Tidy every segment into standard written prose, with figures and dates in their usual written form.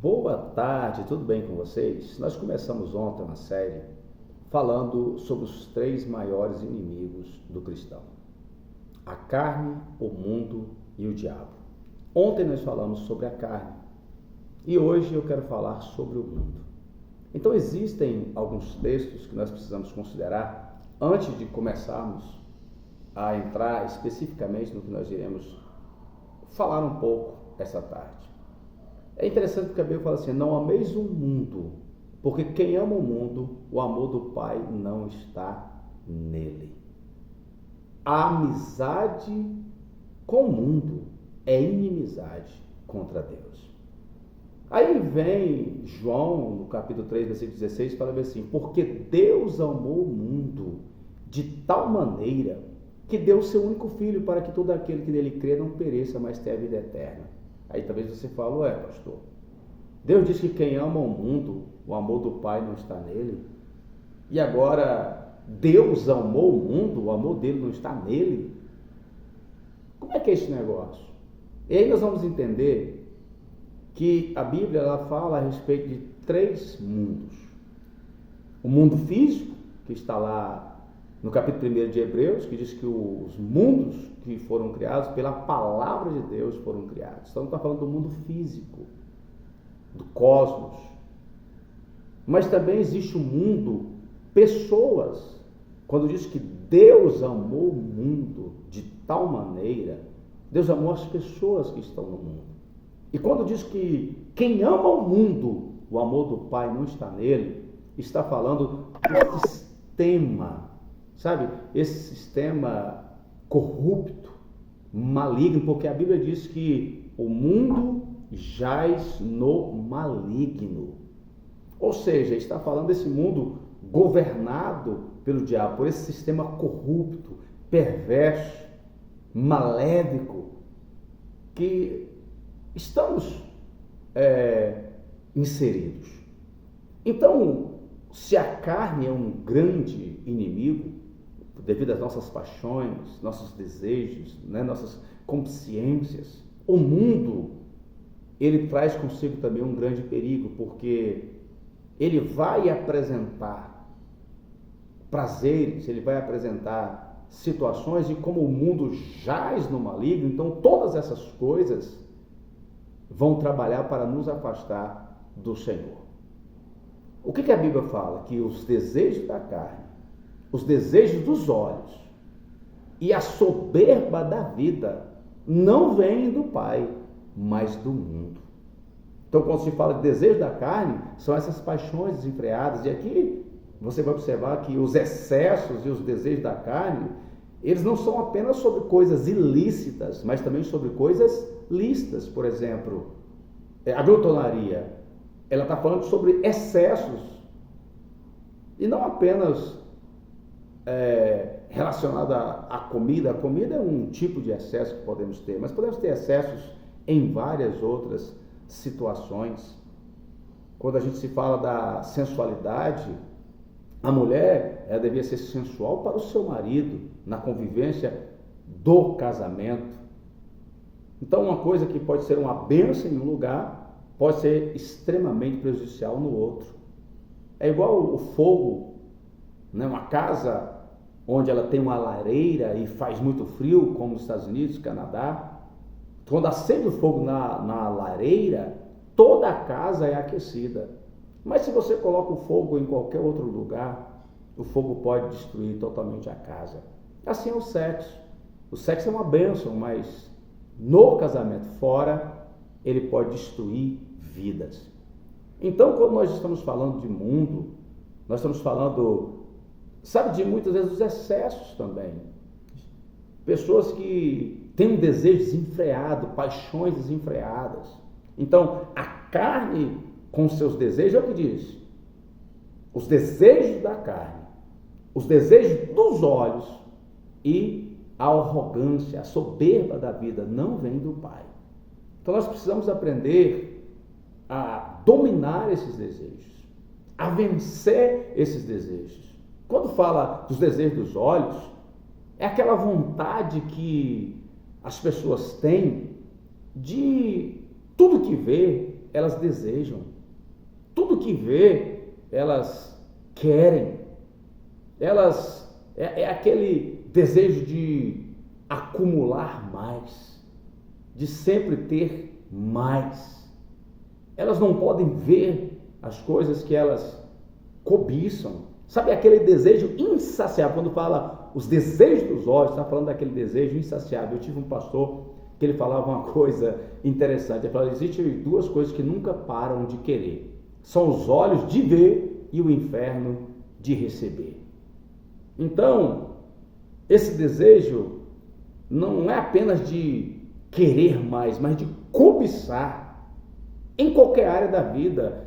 Boa tarde, tudo bem com vocês? Nós começamos ontem uma série falando sobre os três maiores inimigos do cristão: a carne, o mundo e o diabo. Ontem nós falamos sobre a carne e hoje eu quero falar sobre o mundo. Então existem alguns textos que nós precisamos considerar antes de começarmos a entrar especificamente no que nós iremos falar um pouco essa tarde. É interessante porque a Bíblia fala assim: não ameis o mundo, porque quem ama o mundo, o amor do Pai não está nele. A amizade com o mundo é inimizade contra Deus. Aí vem João, no capítulo 3, versículo 16, fala assim: porque Deus amou o mundo de tal maneira que deu o seu único filho para que todo aquele que nele crê não pereça, mas tenha a vida eterna. Aí talvez você fale: pastor, Deus diz que quem ama o mundo, o amor do Pai não está nele. E agora Deus amou o mundo, o amor dele não está nele. Como é que é esse negócio? E aí nós vamos entender que a Bíblia ela fala a respeito de três mundos. O mundo físico, que está lá no capítulo 1 de Hebreus, que diz que os mundos que foram criados pela palavra de Deus foram criados. Então, não está falando do mundo físico, do cosmos. Mas também existe o mundo pessoas. Quando diz que Deus amou o mundo de tal maneira, Deus amou as pessoas que estão no mundo. E quando diz que quem ama o mundo, o amor do Pai não está nele, está falando do sistema, sabe? Esse sistema corrupto, maligno, porque a Bíblia diz que o mundo jaz no maligno. Ou seja, está falando desse mundo governado pelo diabo, por esse sistema corrupto, perverso, maléfico, que estamos inseridos. Então, se a carne é um grande inimigo, devido às nossas paixões, nossos desejos, nossas consciências, o mundo, ele traz consigo também um grande perigo, porque ele vai apresentar prazeres, ele vai apresentar situações, e como o mundo jaz no maligno, então todas essas coisas vão trabalhar para nos afastar do Senhor. O que a Bíblia fala? Que os desejos da carne, os desejos dos olhos e a soberba da vida não vêm do Pai, mas do mundo. Então, quando se fala de desejo da carne, são essas paixões desenfreadas. E aqui você vai observar que os excessos e os desejos da carne, eles não são apenas sobre coisas ilícitas, mas também sobre coisas lícitas. Por exemplo, a glutonaria, ela está falando sobre excessos, e não apenas relacionado à comida. A comida é um tipo de excesso que podemos ter, mas podemos ter excessos em várias outras situações. Quando a gente se fala da sensualidade, a mulher ela devia ser sensual para o seu marido, na convivência do casamento. Então, uma coisa que pode ser uma bênção em um lugar, pode ser extremamente prejudicial no outro. É igual o fogo, uma casa onde ela tem uma lareira e faz muito frio, como nos Estados Unidos, Canadá. Quando acende o fogo na lareira, toda a casa é aquecida. Mas se você coloca o fogo em qualquer outro lugar, o fogo pode destruir totalmente a casa. Assim é o sexo. O sexo é uma bênção, mas no casamento fora, ele pode destruir vidas. Então, quando nós estamos falando de mundo, nós estamos falando, de muitas vezes os excessos também. Pessoas que têm um desejo desenfreado, paixões desenfreadas. Então, a carne com seus desejos, é o que diz: os desejos da carne, os desejos dos olhos e a arrogância, a soberba da vida não vem do Pai. Então nós precisamos aprender a dominar esses desejos, a vencer esses desejos. Quando fala dos desejos dos olhos, é aquela vontade que as pessoas têm de tudo que vê, elas desejam. Tudo que vê, elas querem. Elas é aquele desejo de acumular mais, de sempre ter mais. Elas não podem ver as coisas que elas cobiçam. Sabe aquele desejo insaciável? Quando fala os desejos dos olhos, está falando daquele desejo insaciável. Eu tive um pastor que ele falava uma coisa interessante. Ele falava: existem duas coisas que nunca param de querer. São os olhos de ver e o inferno de receber. Então, esse desejo não é apenas de querer mais, mas de cobiçar em qualquer área da vida.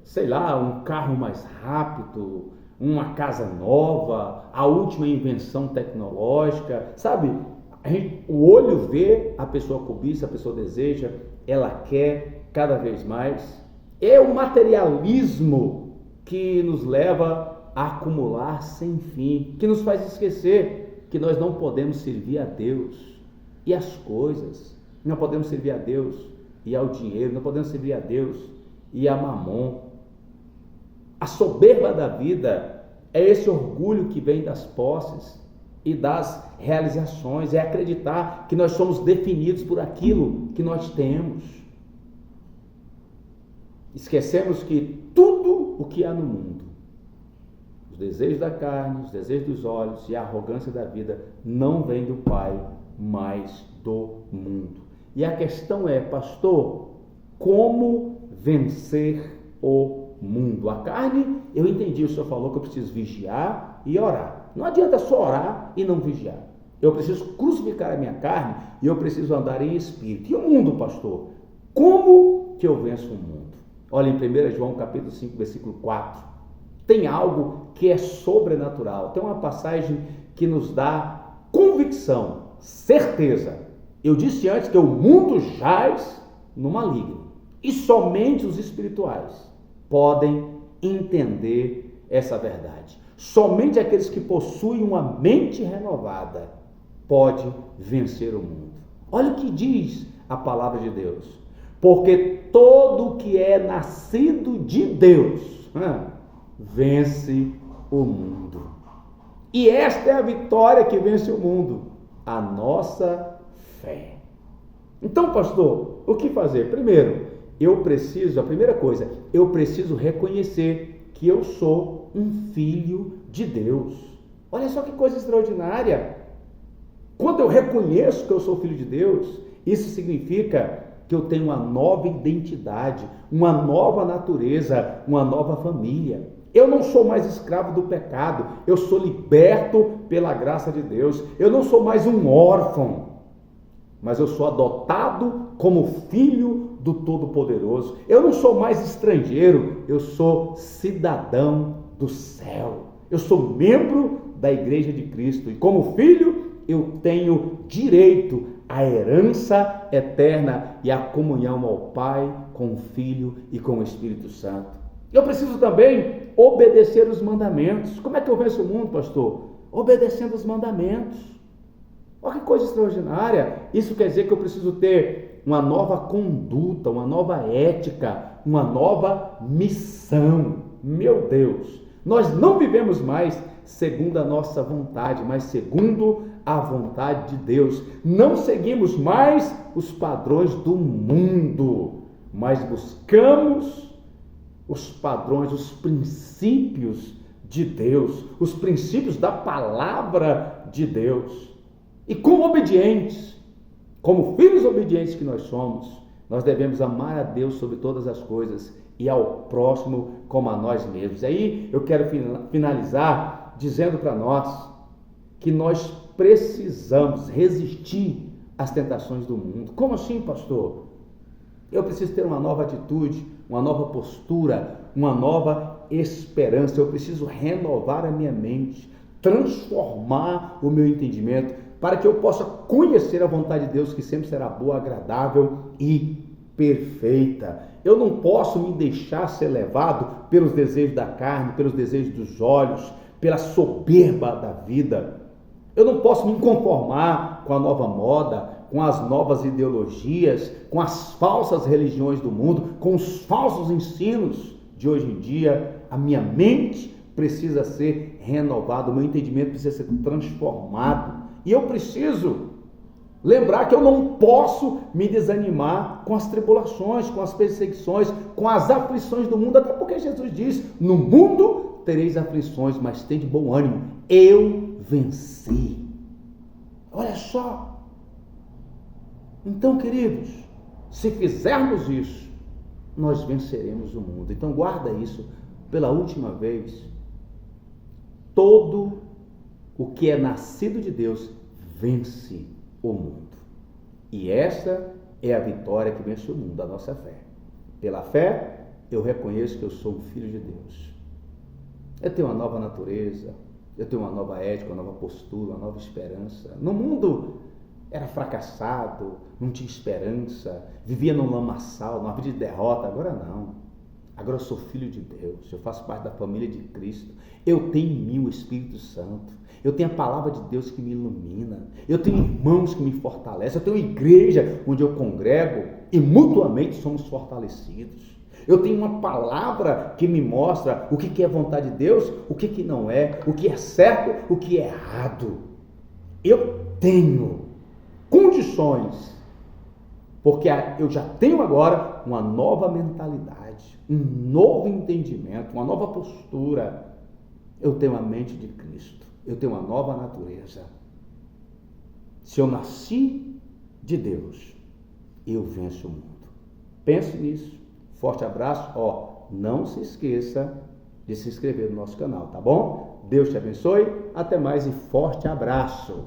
Sei lá, um carro mais rápido, uma casa nova, a última invenção tecnológica, sabe? O olho vê, a pessoa cobiça, a pessoa deseja, ela quer cada vez mais. É o materialismo que nos leva a acumular sem fim, que nos faz esquecer que nós não podemos servir a Deus e as coisas, não podemos servir a Deus e ao dinheiro, não podemos servir a Deus e a mamon. A soberba da vida é esse orgulho que vem das posses e das realizações, é acreditar que nós somos definidos por aquilo que nós temos. Esquecemos que tudo o que há no mundo, os desejos da carne, os desejos dos olhos e a arrogância da vida, não vem do Pai, mas do mundo. E a questão é, pastor, como vencer o mundo? A carne, eu entendi, o senhor falou que eu preciso vigiar e orar. Não adianta só orar e não vigiar. Eu preciso crucificar a minha carne e eu preciso andar em espírito. E o mundo, pastor? Como que eu venço o mundo? Olha, em 1 João capítulo 5, versículo 4, tem algo que é sobrenatural. Tem uma passagem que nos dá convicção, certeza. Eu disse antes que o mundo jaz no maligno. E somente os espirituais podem entender essa verdade. Somente aqueles que possuem uma mente renovada podem vencer o mundo. Olha o que diz a palavra de Deus. Porque todo que é nascido de Deus vence o mundo. E esta é a vitória que vence o mundo, a nossa fé. Então, pastor, o que fazer? Primeiro, a primeira coisa, eu preciso reconhecer que eu sou um filho de Deus. Olha só que coisa extraordinária. Quando eu reconheço que eu sou filho de Deus, isso significa que eu tenho uma nova identidade, uma nova natureza, uma nova família. Eu não sou mais escravo do pecado, eu sou liberto pela graça de Deus. Eu não sou mais um órfão, mas eu sou adotado como filho do Todo-Poderoso. Eu não sou mais estrangeiro, eu sou cidadão do céu. Eu sou membro da Igreja de Cristo e como filho eu tenho direito à herança eterna e à comunhão ao Pai, com o Filho e com o Espírito Santo. Eu preciso também obedecer os mandamentos. Como é que eu venço o mundo, pastor? Obedecendo os mandamentos. Olha que coisa extraordinária. Isso quer dizer que eu preciso ter uma nova conduta, uma nova ética, uma nova missão. Meu Deus, nós não vivemos mais segundo a nossa vontade, mas segundo a vontade de Deus. Não seguimos mais os padrões do mundo, mas buscamos os padrões, os princípios de Deus, os princípios da palavra de Deus. E como obedientes, como filhos obedientes que nós somos, nós devemos amar a Deus sobre todas as coisas e ao próximo como a nós mesmos. Aí eu quero finalizar dizendo para nós que nós precisamos resistir às tentações do mundo. Como assim, pastor? Eu preciso ter uma nova atitude, uma nova postura, uma nova esperança. Eu preciso renovar a minha mente, transformar o meu entendimento, para que eu possa conhecer a vontade de Deus, que sempre será boa, agradável e perfeita. Eu não posso me deixar ser levado pelos desejos da carne, pelos desejos dos olhos, pela soberba da vida. Eu não posso me conformar com a nova moda, com as novas ideologias, com as falsas religiões do mundo, com os falsos ensinos de hoje em dia. A minha mente precisa ser renovada, o meu entendimento precisa ser transformado. E eu preciso lembrar que eu não posso me desanimar com as tribulações, com as perseguições, com as aflições do mundo, até porque Jesus diz: no mundo tereis aflições, mas tende bom ânimo, eu venci. Olha só. Então, queridos, se fizermos isso, nós venceremos o mundo. Então, guarda isso pela última vez. Todo o que é nascido de Deus vence o mundo. E essa é a vitória que vence o mundo, a nossa fé. Pela fé, eu reconheço que eu sou um filho de Deus. Eu tenho uma nova natureza, eu tenho uma nova ética, uma nova postura, uma nova esperança. No mundo era fracassado, não tinha esperança, vivia num lamaçal, numa vida de derrota. Agora não. Agora eu sou filho de Deus, eu faço parte da família de Cristo. Eu tenho em mim o Espírito Santo. Eu tenho a palavra de Deus que me ilumina. Eu tenho irmãos que me fortalecem. Eu tenho igreja onde eu congrego e mutuamente somos fortalecidos. Eu tenho uma palavra que me mostra o que é vontade de Deus, o que não é, o que é certo, o que é errado. Eu tenho condições, porque eu já tenho agora uma nova mentalidade, um novo entendimento, uma nova postura. Eu tenho a mente de Cristo, eu tenho uma nova natureza. Se eu nasci de Deus, eu venço o mundo. Pense nisso. Forte abraço. Não se esqueça de se inscrever no nosso canal, tá bom? Deus te abençoe. Até mais e forte abraço.